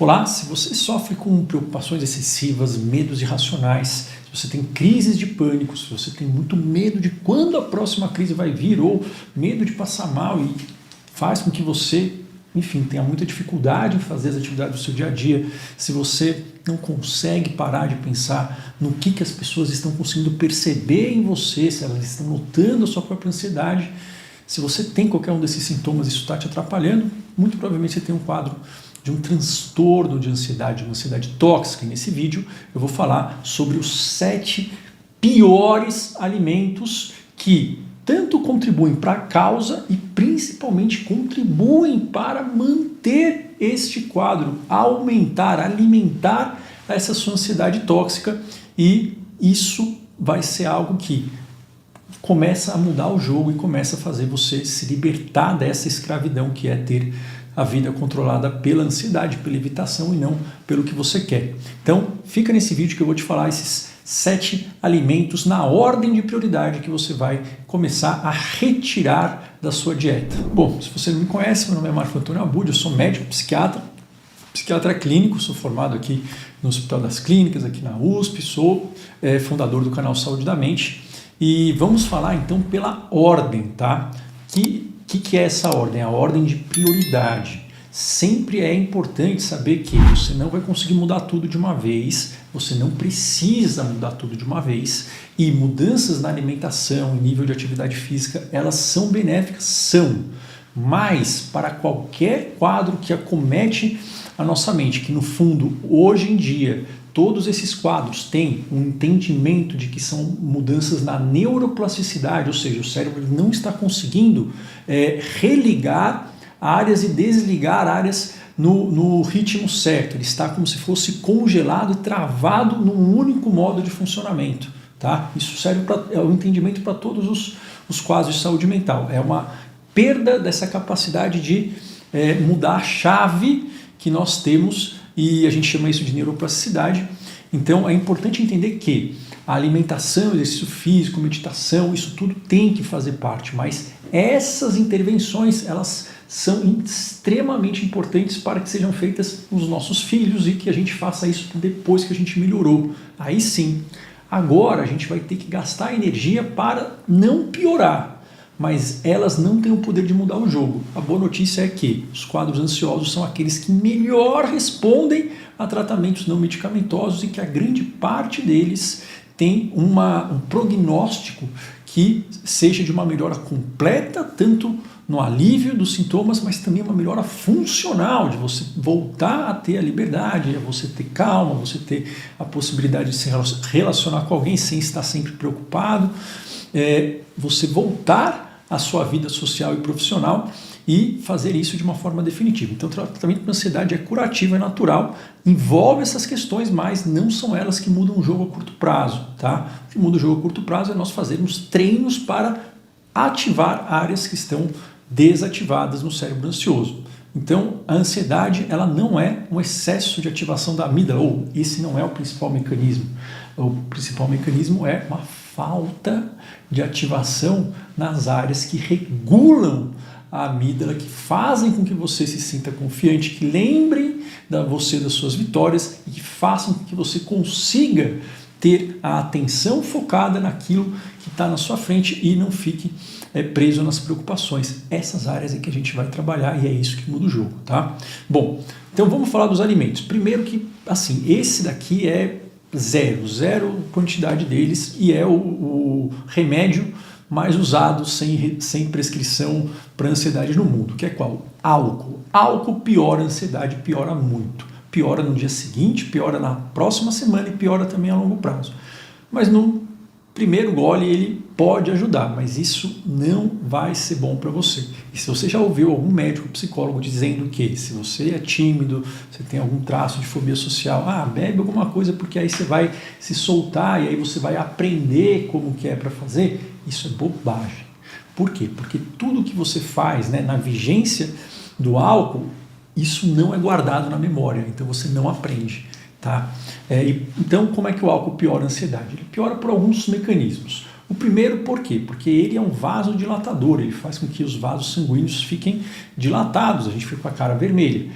Olá, se você sofre com preocupações excessivas, medos irracionais, se você tem crises de pânico, se você tem muito medo de quando a próxima crise vai vir ou medo de passar mal e faz com que você, enfim, tenha muita dificuldade em fazer as atividades do seu dia a dia, se você não consegue parar de pensar no que as pessoas estão conseguindo perceber em você, se elas estão notando a sua própria ansiedade, se você tem qualquer um desses sintomas e isso está te atrapalhando, muito provavelmente você tem um quadro de um transtorno de ansiedade, uma ansiedade tóxica. E nesse vídeo eu vou falar sobre os 7 piores alimentos que tanto contribuem para a causa e principalmente contribuem para manter este quadro, aumentar, alimentar essa sua ansiedade tóxica, e isso vai ser algo que começa a mudar o jogo e começa a fazer você se libertar dessa escravidão que é ter a vida controlada pela ansiedade, pela evitação e não pelo que você quer. Então, fica nesse vídeo que eu vou te falar esses 7 alimentos na ordem de prioridade que você vai começar a retirar da sua dieta. Bom, se você não me conhece, meu nome é Marco Antônio Abud, eu sou médico psiquiatra clínico, sou formado aqui no Hospital das Clínicas, aqui na USP, sou fundador do canal Saúde da Mente, e vamos falar então pela ordem, tá? O que é essa ordem? A ordem de prioridade. Sempre é importante saber que você não vai conseguir mudar tudo de uma vez, você não precisa mudar tudo de uma vez, e mudanças na alimentação, nível de atividade física, elas são benéficas? São, mas para qualquer quadro que acomete a nossa mente, que no fundo, hoje em dia, todos esses quadros têm um entendimento de que são mudanças na neuroplasticidade, ou seja, o cérebro não está conseguindo religar áreas e desligar áreas no ritmo certo. Ele está como se fosse congelado e travado num único modo de funcionamento. Tá? Isso serve é um entendimento para todos os quadros de saúde mental. É uma perda dessa capacidade de mudar a chave que nós temos, e a gente chama isso de neuroplasticidade. Então é importante entender que a alimentação, exercício físico, meditação, isso tudo tem que fazer parte, mas essas intervenções, elas são extremamente importantes para que sejam feitas nos nossos filhos e que a gente faça isso depois que a gente melhorou. Aí sim, agora a gente vai ter que gastar energia para não piorar, mas elas não têm o poder de mudar o jogo. A boa notícia é que os quadros ansiosos são aqueles que melhor respondem a tratamentos não medicamentosos e que a grande parte deles tem um prognóstico que seja de uma melhora completa, tanto no alívio dos sintomas, mas também uma melhora funcional, de você voltar a ter a liberdade, a você ter calma, você ter a possibilidade de se relacionar com alguém sem estar sempre preocupado, você voltar à sua vida social e profissional e fazer isso de uma forma definitiva. Então o tratamento para ansiedade é curativo, é natural, envolve essas questões, mas não são elas que mudam o jogo a curto prazo. Tá? O que muda o jogo a curto prazo é nós fazermos treinos para ativar áreas que estão desativadas no cérebro ansioso. Então a ansiedade, ela não é um excesso de ativação da amígdala, ou esse não é o principal mecanismo. O principal mecanismo é uma falta de ativação nas áreas que regulam a amígdala, que fazem com que você se sinta confiante, que lembrem você das suas vitórias e que façam com que você consiga ter a atenção focada naquilo que está na sua frente e não fique preso nas preocupações. Essas áreas é que a gente vai trabalhar e é isso que muda o jogo, tá? Bom, então vamos falar dos alimentos. Primeiro que, assim, esse daqui é zero quantidade deles e é o remédio mais usado sem prescrição para ansiedade no mundo, que é qual? Álcool. Álcool piora a ansiedade, piora muito. Piora no dia seguinte, piora na próxima semana e piora também a longo prazo. Mas no primeiro gole ele pode ajudar, mas isso não vai ser bom para você. E se você já ouviu algum médico, psicólogo dizendo que se você é tímido, você tem algum traço de fobia social, bebe alguma coisa porque aí você vai se soltar e aí você vai aprender como que é para fazer, isso é bobagem. Por quê? Porque tudo que você faz, na vigência do álcool, isso não é guardado na memória, então você não aprende. Tá? Então, como é que o álcool piora a ansiedade? Ele piora por alguns mecanismos. O primeiro, por quê? Porque ele é um vasodilatador, ele faz com que os vasos sanguíneos fiquem dilatados, a gente fica com a cara vermelha.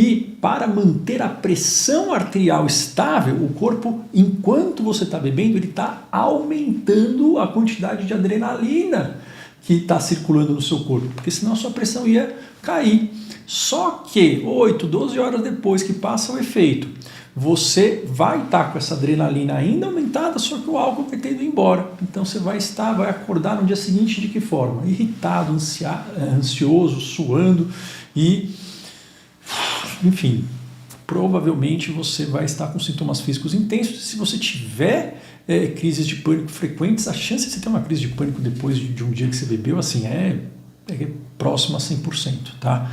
E para manter a pressão arterial estável, o corpo, enquanto você está bebendo, ele está aumentando a quantidade de adrenalina que está circulando no seu corpo, porque senão a sua pressão ia cair. Só que 8, 12 horas depois que passa o efeito, você vai estar com essa adrenalina ainda aumentada, só que o álcool vai ter ido embora. Então você vai acordar no dia seguinte de que forma? Irritado, ansioso, suando e, enfim, provavelmente você vai estar com sintomas físicos intensos. Se você tiver crises de pânico frequentes, a chance de você ter uma crise de pânico depois de um dia que você bebeu, assim, é próxima a 100%, tá?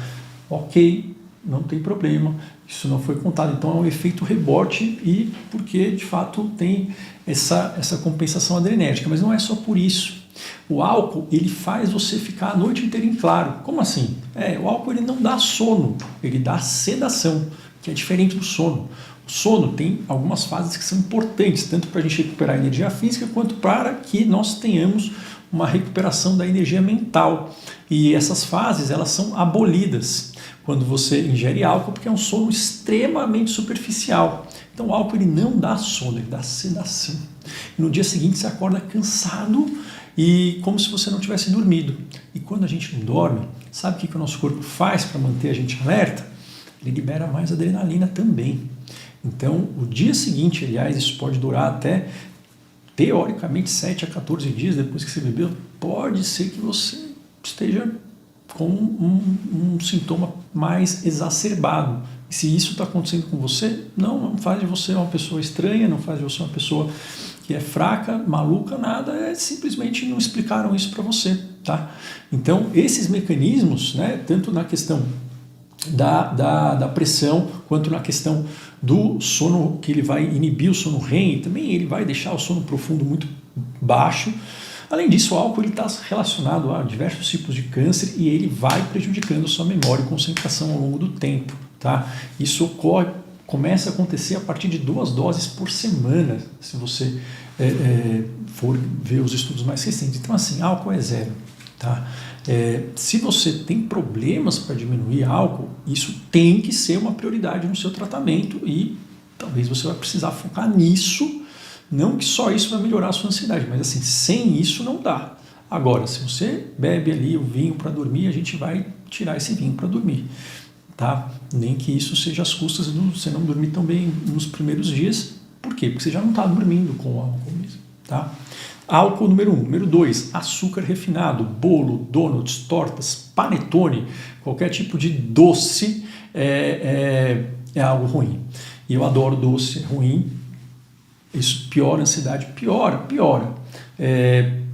Ok, não tem problema, isso não foi contado, então é um efeito rebote e porque de fato tem essa compensação adrenérgica, mas não é só por isso. O álcool, ele faz você ficar a noite inteira em claro. Como assim? O álcool ele não dá sono, ele dá sedação, que é diferente do sono. O sono tem algumas fases que são importantes, tanto para a gente recuperar a energia física, quanto para que nós tenhamos uma recuperação da energia mental. E essas fases, elas são abolidas quando você ingere álcool, porque é um sono extremamente superficial. Então o álcool ele não dá sono, ele dá sedação. E no dia seguinte você acorda cansado e como se você não tivesse dormido. E quando a gente não dorme, sabe o que o nosso corpo faz para manter a gente alerta? Ele libera mais adrenalina também. Então o dia seguinte, aliás, isso pode durar até teoricamente 7 a 14 dias depois que você bebeu, pode ser que você esteja com um sintoma mais exacerbado. E se isso está acontecendo com você, não faz de você uma pessoa estranha, não faz de você uma pessoa que é fraca, maluca, nada, simplesmente não explicaram isso para você, tá? Então, esses mecanismos, né, tanto na questão da pressão, quanto na questão do sono, que ele vai inibir o sono REM, também ele vai deixar o sono profundo muito baixo. Além disso, o álcool está relacionado a diversos tipos de câncer e ele vai prejudicando sua memória e concentração ao longo do tempo. Tá? Isso começa a acontecer a partir de 2 doses por semana, se você for ver os estudos mais recentes. Então, assim, álcool é zero. Tá? Se você tem problemas para diminuir álcool, isso tem que ser uma prioridade no seu tratamento e talvez você vai precisar focar nisso. Não que só isso vai melhorar a sua ansiedade, mas assim, sem isso não dá. Agora, se você bebe ali o vinho para dormir, a gente vai tirar esse vinho para dormir, tá? Nem que isso seja às custas de você não dormir tão bem nos primeiros dias. Por quê? Porque você já não está dormindo com o álcool mesmo, tá? Álcool número 1. Número 2, açúcar refinado, bolo, donuts, tortas, panetone, qualquer tipo de doce é algo ruim. E eu adoro doce, é ruim. Isso piora a ansiedade? Piora.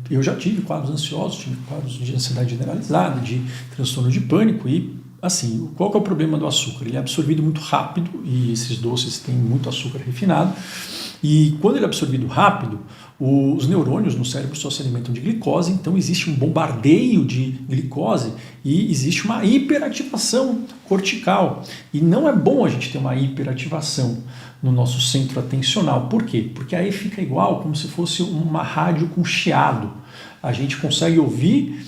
Eu já tive quadros ansiosos, tive quadros de ansiedade generalizada, de transtorno de pânico e, assim, qual que é o problema do açúcar? Ele é absorvido muito rápido e esses doces têm muito açúcar refinado e quando ele é absorvido rápido, os neurônios no cérebro só se alimentam de glicose, então existe um bombardeio de glicose e existe uma hiperativação cortical. E não é bom a gente ter uma hiperativação no nosso centro atencional. Por quê? Porque aí fica igual como se fosse uma rádio com chiado. A gente consegue ouvir,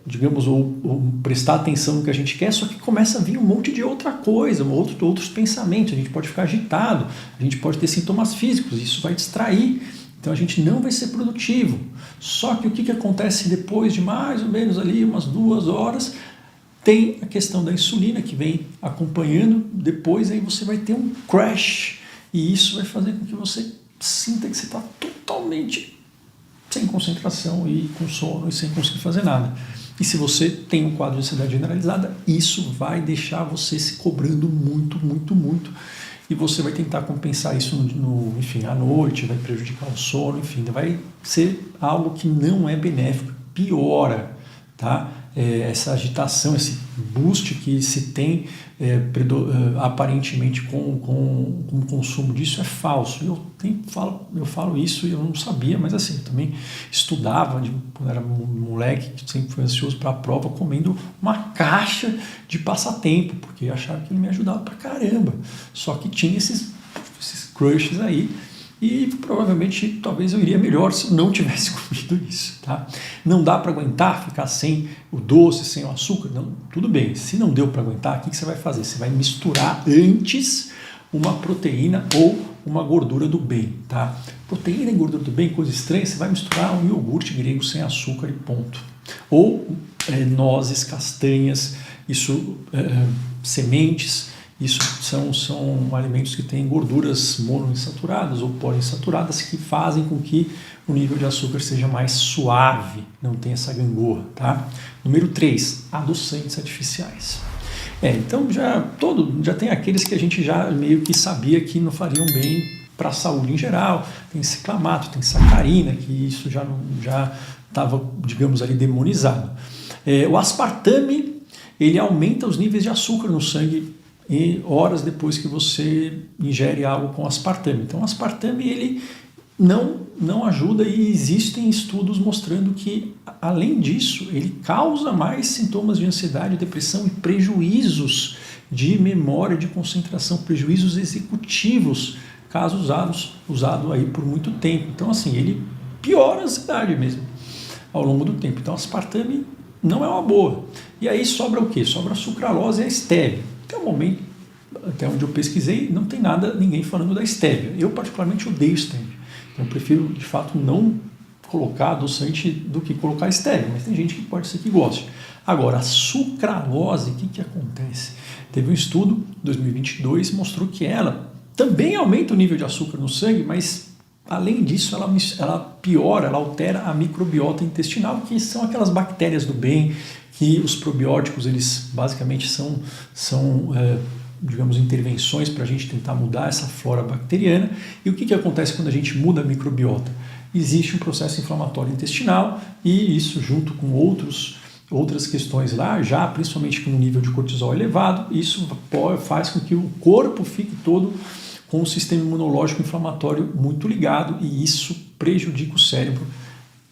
digamos, ou prestar atenção no que a gente quer, só que começa a vir um monte de outra coisa, outros pensamentos. A gente pode ficar agitado, a gente pode ter sintomas físicos, isso vai distrair. Então a gente não vai ser produtivo. Só que o que acontece depois de mais ou menos ali umas 2 horas, tem a questão da insulina que vem acompanhando, depois aí você vai ter um crash e isso vai fazer com que você sinta que você está totalmente sem concentração e com sono e sem conseguir fazer nada. E se você tem um quadro de ansiedade generalizada, isso vai deixar você se cobrando muito, muito, muito. E você vai tentar compensar isso enfim, à noite, vai prejudicar o sono, enfim, vai ser algo que não é benéfico, piora, tá? Essa agitação, esse boost que se tem aparentemente com o consumo disso é falso. Eu falo isso e eu não sabia, mas assim, eu também estudava, quando era moleque, sempre fui ansioso para a prova, comendo uma caixa de passatempo, porque eu achava que ele me ajudava pra caramba. Só que tinha esses crushes aí e provavelmente talvez eu iria melhor se eu não tivesse comido isso, tá? Não dá para aguentar ficar sem o doce, sem o açúcar? Não, tudo bem, se não deu para aguentar, o que você vai fazer? Você vai misturar antes uma proteína ou uma gordura do bem, tá? Proteína e gordura do bem, coisa estranha, você vai misturar um iogurte grego sem açúcar e ponto. Ou nozes, castanhas, isso, sementes, isso são alimentos que têm gorduras monoinsaturadas ou poliinsaturadas que fazem com que o nível de açúcar seja mais suave, não tenha essa gangorra, tá? Número 3, adoçantes artificiais. Então já tem aqueles que a gente já meio que sabia que não fariam bem para a saúde em geral, tem ciclamato, tem sacarina, que isso já estava, digamos ali, demonizado. O aspartame, ele aumenta os níveis de açúcar no sangue horas depois que você ingere algo com aspartame. Então, o aspartame, ele não ajuda e existem estudos mostrando que, além disso, ele causa mais sintomas de ansiedade, depressão e prejuízos de memória, de concentração, prejuízos executivos, caso usado aí por muito tempo. Então, assim, ele piora a ansiedade mesmo ao longo do tempo. Então, aspartame não é uma boa. E aí sobra o quê? Sobra a sucralose e a estévia. Até o momento, até onde eu pesquisei, não tem ninguém falando da estévia. Eu particularmente odeio estévia. Então eu prefiro, de fato, não colocar adoçante do que colocar estévia, mas tem gente que pode ser que goste. Agora, a sucralose, o que acontece? Teve um estudo, 2022, mostrou que ela também aumenta o nível de açúcar no sangue, mas além disso ela piora, ela altera a microbiota intestinal, que são aquelas bactérias do bem, que os probióticos, eles basicamente são digamos, intervenções para a gente tentar mudar essa flora bacteriana. E o que acontece quando a gente muda a microbiota? Existe um processo inflamatório intestinal e isso, junto com outras questões lá, já principalmente com um nível de cortisol elevado, isso faz com que o corpo fique todo com um sistema imunológico inflamatório muito ligado e isso prejudica o cérebro.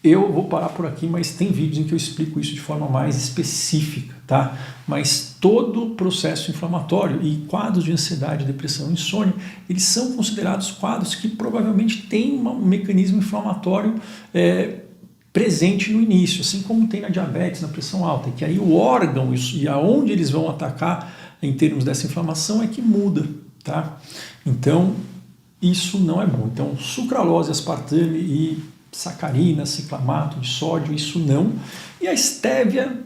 Eu vou parar por aqui, mas tem vídeos em que eu explico isso de forma mais específica, tá? Mas todo o processo inflamatório e quadros de ansiedade, depressão e insônia, eles são considerados quadros que provavelmente têm um mecanismo inflamatório presente no início, assim como tem na diabetes, na pressão alta, que aí o órgão e aonde eles vão atacar em termos dessa inflamação é que muda, tá? Então, isso não é bom. Então, sucralose, aspartame e sacarina, ciclamato de sódio, isso não. E a estévia,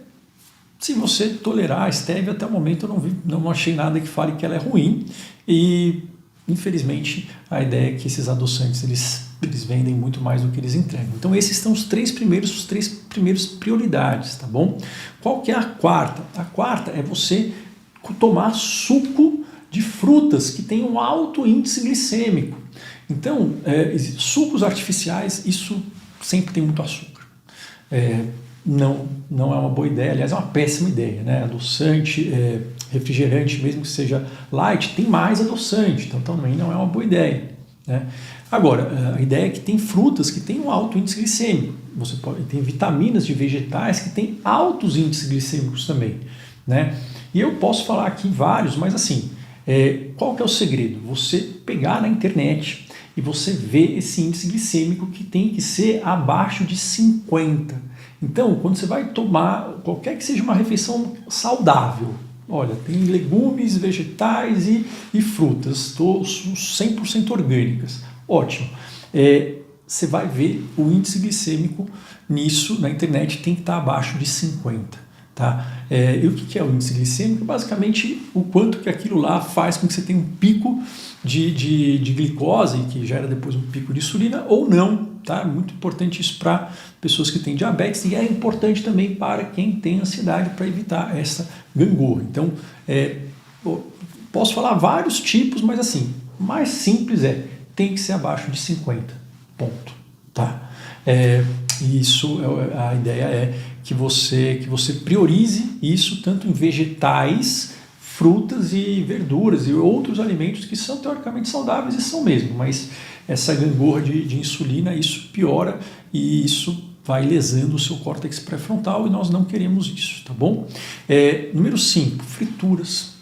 se você tolerar a estévia, até o momento eu não achei nada que fale que ela é ruim. E, infelizmente, a ideia é que esses adoçantes, eles vendem muito mais do que eles entregam. Então, esses são os três primeiros prioridades, tá bom? Qual que é a quarta? A quarta é você tomar suco de frutas que tem um alto índice glicêmico. Então, sucos artificiais, isso sempre tem muito açúcar. Não é uma boa ideia, aliás, é uma péssima ideia, né? Adoçante, refrigerante, mesmo que seja light, tem mais adoçante, então também não é uma boa ideia, né? Agora, a ideia é que tem frutas que têm um alto índice glicêmico. Tem vitaminas de vegetais que têm altos índices glicêmicos também, né? E eu posso falar aqui vários, mas assim, qual que é o segredo? Você pegar na internet e você vê esse índice glicêmico que tem que ser abaixo de 50. Então, quando você vai tomar, qualquer que seja uma refeição saudável, olha, tem legumes, vegetais e frutas, 100% orgânicas, ótimo. Você vai ver o índice glicêmico nisso, na internet, tem que estar abaixo de 50. Tá? E o que é o índice glicêmico? Basicamente, o quanto que aquilo lá faz com que você tenha um pico de glicose, que gera depois um pico de insulina, ou não. Tá? Muito importante isso para pessoas que têm diabetes e é importante também para quem tem ansiedade, para evitar essa gangorra. Então, posso falar vários tipos, mas assim, o mais simples tem que ser abaixo de 50, ponto. Tá? E isso, a ideia é que você priorize isso tanto em vegetais, frutas e verduras e outros alimentos que são teoricamente saudáveis e são mesmo, mas essa gangorra de insulina, isso piora e isso vai lesando o seu córtex pré-frontal e nós não queremos isso, tá bom? Número 5, frituras.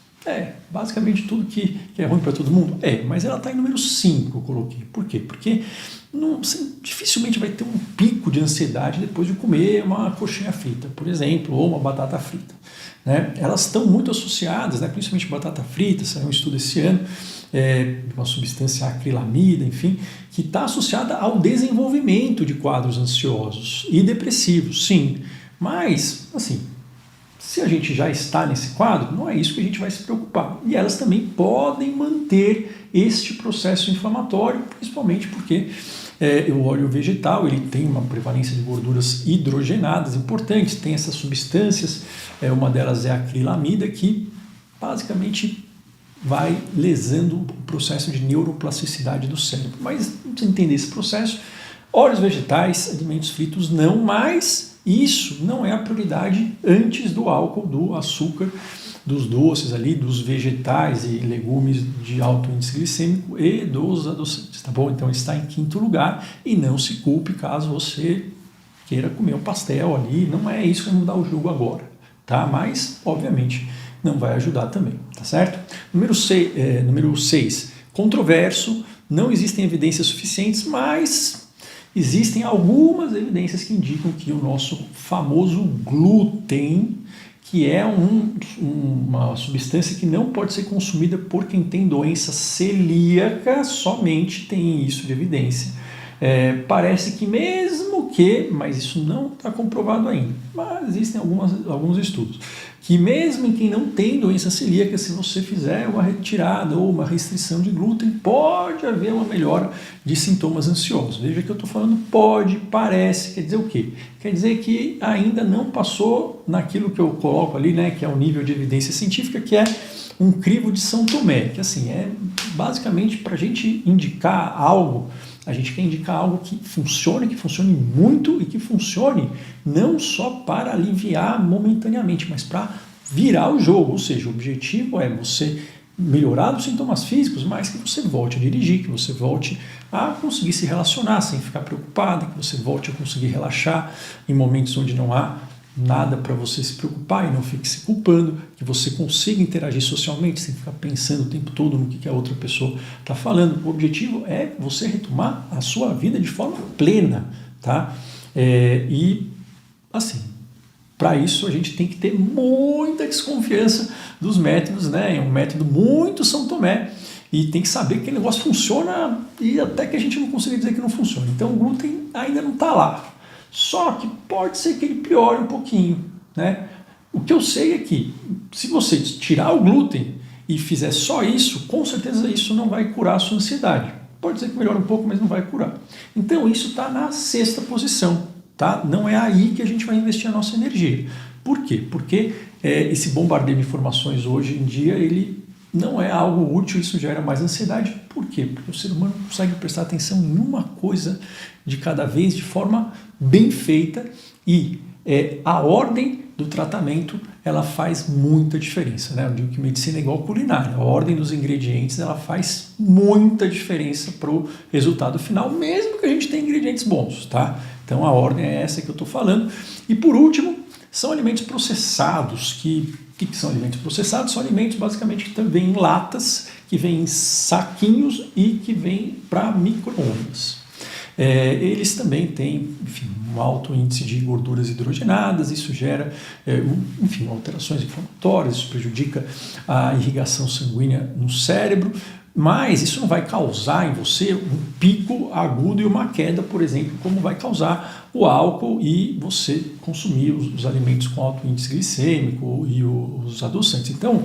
Basicamente tudo que é ruim para todo mundo? Mas ela está em número 5, eu coloquei. Por quê? Porque você dificilmente vai ter um pico de ansiedade depois de comer uma coxinha frita, por exemplo, ou uma batata frita. Né? Elas estão muito associadas, né? Principalmente batata frita, saiu um estudo esse ano, uma substância acrilamida, enfim, que está associada ao desenvolvimento de quadros ansiosos e depressivos, sim. Mas, assim, se a gente já está nesse quadro, não é isso que a gente vai se preocupar. E elas também podem manter este processo inflamatório, principalmente porque o óleo vegetal ele tem uma prevalência de gorduras hidrogenadas importantes, tem essas substâncias, uma delas é a acrilamida, que basicamente vai lesando o processo de neuroplasticidade do cérebro. Mas, para você entender esse processo, óleos vegetais, alimentos fritos não, mas isso não é a prioridade antes do álcool, do açúcar, dos doces ali, dos vegetais e legumes de alto índice glicêmico e dos adoçantes, tá bom? Então ele está em 5º lugar e não se culpe caso você queira comer um pastel ali, não é isso que vai mudar o jogo agora, tá? Mas, obviamente, não vai ajudar também, tá certo? Número 6, controverso, não existem evidências suficientes, mas existem algumas evidências que indicam que o nosso famoso glúten, que é uma substância que não pode ser consumida por quem tem doença celíaca, somente tem isso de evidência. Parece que mas isso não está comprovado ainda, mas existem alguns estudos, que mesmo em quem não tem doença celíaca, se você fizer uma retirada ou uma restrição de glúten, pode haver uma melhora de sintomas ansiosos. Veja que eu estou falando pode, parece, quer dizer o quê? Quer dizer que ainda não passou naquilo que eu coloco ali, né, que é o nível de evidência científica, que é um crivo de São Tomé, que assim, basicamente para a gente indicar algo, a gente quer indicar algo que funcione muito e que funcione não só para aliviar momentaneamente, mas para virar o jogo. Ou seja, o objetivo é você melhorar os sintomas físicos, mas que você volte a dirigir, que você volte a conseguir se relacionar sem ficar preocupado, que você volte a conseguir relaxar em momentos onde não há nada para você se preocupar e não fique se culpando, que você consiga interagir socialmente sem ficar pensando o tempo todo no que a outra pessoa está falando. O objetivo é você retomar a sua vida de forma plena, tá? E, assim, para isso a gente tem que ter muita desconfiança dos métodos, né? É um método muito São Tomé e tem que saber que aquele negócio funciona e até que a gente não consiga dizer que não funciona. Então o glúten ainda não está lá. Só que pode ser que ele piore um pouquinho, né? O que eu sei é que se você tirar o glúten e fizer só isso, com certeza isso não vai curar a sua ansiedade. Pode ser que melhore um pouco, mas não vai curar. Então isso está na 6ª posição, tá? Não é aí que a gente vai investir a nossa energia. Por quê? Porque esse bombardeio de informações hoje em dia, ele não é algo útil, isso gera mais ansiedade. Por quê? Porque o ser humano consegue prestar atenção em uma coisa de cada vez, de forma bem feita, e a ordem do tratamento ela faz muita diferença, né? Eu digo que medicina é igual culinária, a ordem dos ingredientes ela faz muita diferença para o resultado final, mesmo que a gente tenha ingredientes bons, tá? Então a ordem é essa que eu estou falando. E por último, são alimentos processados. O que são alimentos processados? São alimentos basicamente que também em latas, que vêm em saquinhos e que vêm para micro-ondas. Eles também têm, enfim, um alto índice de gorduras hidrogenadas, isso gera, enfim, alterações inflamatórias, isso prejudica a irrigação sanguínea no cérebro, mas isso não vai causar em você um pico agudo e uma queda, por exemplo, como vai causar o álcool e você consumir os alimentos com alto índice glicêmico e os adoçantes. Então,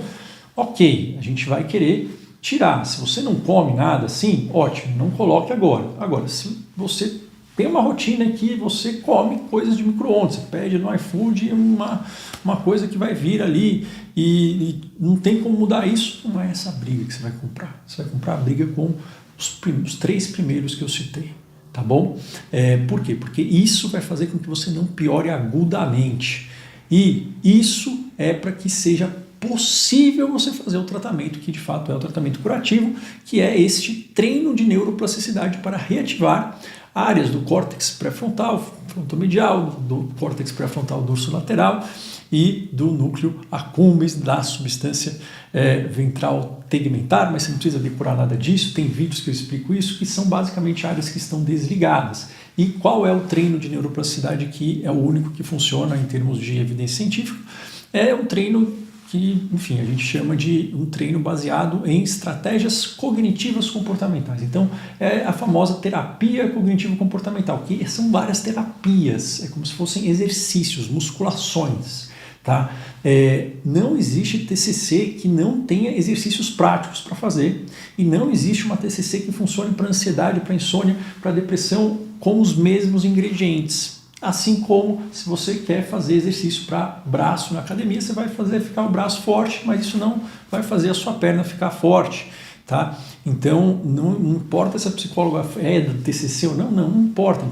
ok, a gente vai querer tirar. Se você não come nada assim, ótimo, não coloque agora. Agora, se você tem uma rotina que você come coisas de micro-ondas, você pede no iFood uma coisa que vai vir ali e não tem como mudar isso, não é essa briga que você vai comprar. Você vai comprar a briga com os 3 primeiros que eu citei, tá bom? Por quê? Porque isso vai fazer com que você não piore agudamente. E isso é para que seja possível você fazer o tratamento que de fato é o tratamento curativo, que é este treino de neuroplasticidade para reativar áreas do córtex pré-frontal, frontomedial, do córtex pré-frontal dorsolateral e do núcleo accumbens da substância ventral tegmentar, mas você não precisa decorar nada disso, tem vídeos que eu explico isso, que são basicamente áreas que estão desligadas. E qual é o treino de neuroplasticidade que é o único que funciona em termos de evidência científica? É um treino que, enfim, a gente chama de um treino baseado em estratégias cognitivas comportamentais. Então, é a famosa terapia cognitivo-comportamental, que são várias terapias, é como se fossem exercícios, musculações. Tá? Não existe TCC que não tenha exercícios práticos para fazer, e não existe uma TCC que funcione para ansiedade, para insônia, para depressão com os mesmos ingredientes. Assim como se você quer fazer exercício para braço na academia, você vai fazer ficar o braço forte, mas isso não vai fazer a sua perna ficar forte. Tá? Então, não importa se a psicóloga é do TCC ou não importa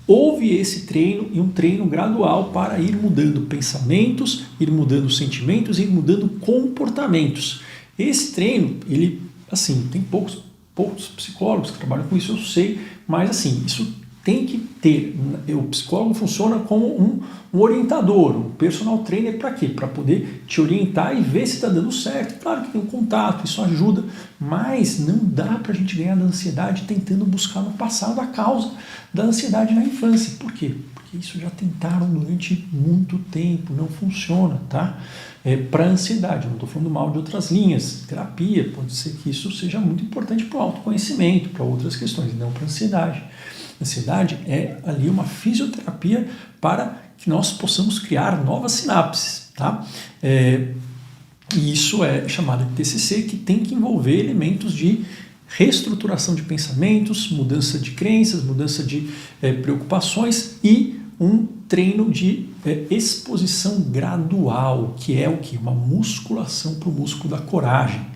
houve esse treino e um treino gradual para ir mudando pensamentos, ir mudando sentimentos, ir mudando comportamentos. Esse treino, ele, assim, tem poucos psicólogos que trabalham com isso, eu sei, mas assim, isso tem que ter. O psicólogo funciona como um orientador, um personal trainer para quê? Para poder te orientar e ver se está dando certo. Claro que tem um contato, isso ajuda, mas não dá para a gente ganhar da ansiedade tentando buscar no passado a causa da ansiedade na infância. Por quê? Porque isso já tentaram durante muito tempo, não funciona, tá? Para ansiedade, não estou falando mal de outras linhas, terapia, pode ser que isso seja muito importante para o autoconhecimento, para outras questões, não para ansiedade. Ansiedade é ali uma fisioterapia para que nós possamos criar novas sinapses, tá? E isso é chamado de TCC, que tem que envolver elementos de reestruturação de pensamentos, mudança de crenças, mudança de preocupações e um treino de exposição gradual, que é o que? Uma musculação para o músculo da coragem.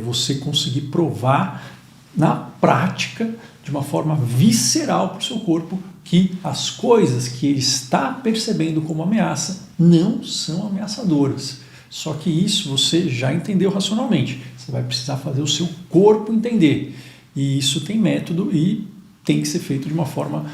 Você conseguir provar na prática, de uma forma visceral para o seu corpo, que as coisas que ele está percebendo como ameaça não são ameaçadoras. Só que isso você já entendeu racionalmente. Você vai precisar fazer o seu corpo entender. E isso tem método e tem que ser feito de uma forma,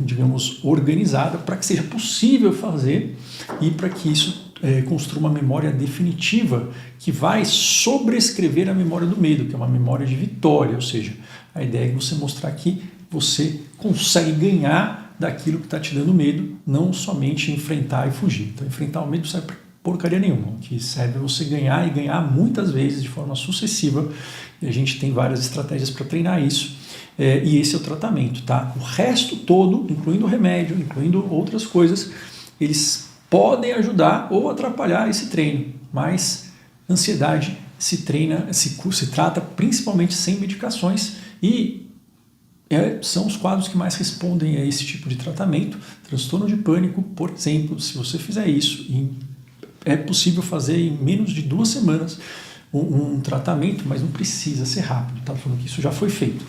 digamos, organizada para que seja possível fazer e para que isso construa uma memória definitiva que vai sobrescrever a memória do medo, que é uma memória de vitória, ou seja, a ideia é você mostrar que você consegue ganhar daquilo que está te dando medo, não somente enfrentar e fugir. Então, enfrentar o medo não serve para porcaria nenhuma. O que serve é você ganhar e ganhar muitas vezes de forma sucessiva. E a gente tem várias estratégias para treinar isso. E esse é o tratamento, tá? O resto todo, incluindo o remédio, incluindo outras coisas, eles podem ajudar ou atrapalhar esse treino. Mas ansiedade se trata principalmente sem medicações e são os quadros que mais respondem a esse tipo de tratamento. Transtorno de pânico, por exemplo, se você fizer isso, é possível fazer em menos de 2 semanas um tratamento, mas não precisa ser rápido. Tá falando que isso já foi feito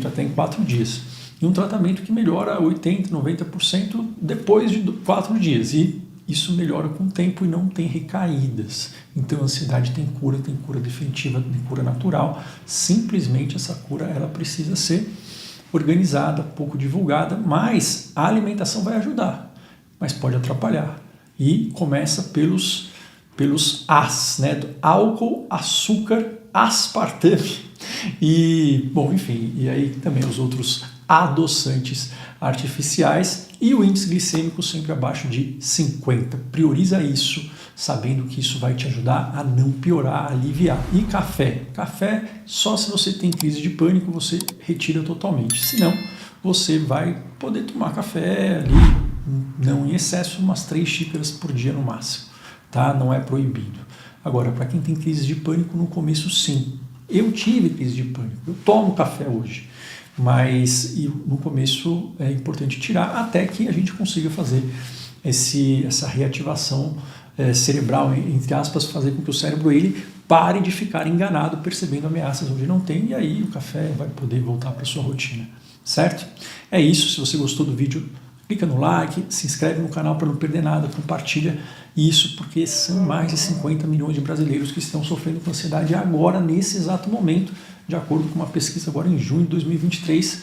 até em 4 dias. E um tratamento que melhora 80%, 90% depois de 4 dias. E isso melhora com o tempo e não tem recaídas. Então a ansiedade tem cura definitiva, tem cura natural. Simplesmente essa cura ela precisa ser organizada, pouco divulgada, mas a alimentação vai ajudar, mas pode atrapalhar. E começa pelos As, né? Do álcool, açúcar, aspartame e, bom, enfim, e aí também os outros adoçantes artificiais e o índice glicêmico sempre abaixo de 50. Prioriza isso, sabendo que isso vai te ajudar a não piorar, a aliviar. E café? Café, só se você tem crise de pânico, você retira totalmente. Senão, você vai poder tomar café ali, não em excesso, umas 3 xícaras por dia no máximo. Tá? Não é proibido. Agora, para quem tem crise de pânico, no começo sim. Eu tive crise de pânico, eu tomo café hoje, mas no começo é importante tirar até que a gente consiga fazer essa reativação cerebral, entre aspas, fazer com que o cérebro ele pare de ficar enganado percebendo ameaças onde não tem, e aí o café vai poder voltar para a sua rotina, certo? É isso, se você gostou do vídeo, clica no like, se inscreve no canal para não perder nada, compartilha isso, porque são mais de 50 milhões de brasileiros que estão sofrendo com ansiedade agora, nesse exato momento, de acordo com uma pesquisa agora em junho de 2023,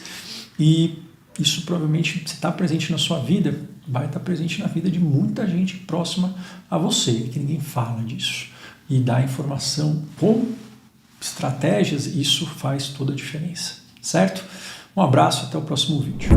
e isso provavelmente, se está presente na sua vida, vai estar presente na vida de muita gente próxima a você, que ninguém fala disso. E dar informação com estratégias, isso faz toda a diferença, certo? Um abraço, até o próximo vídeo.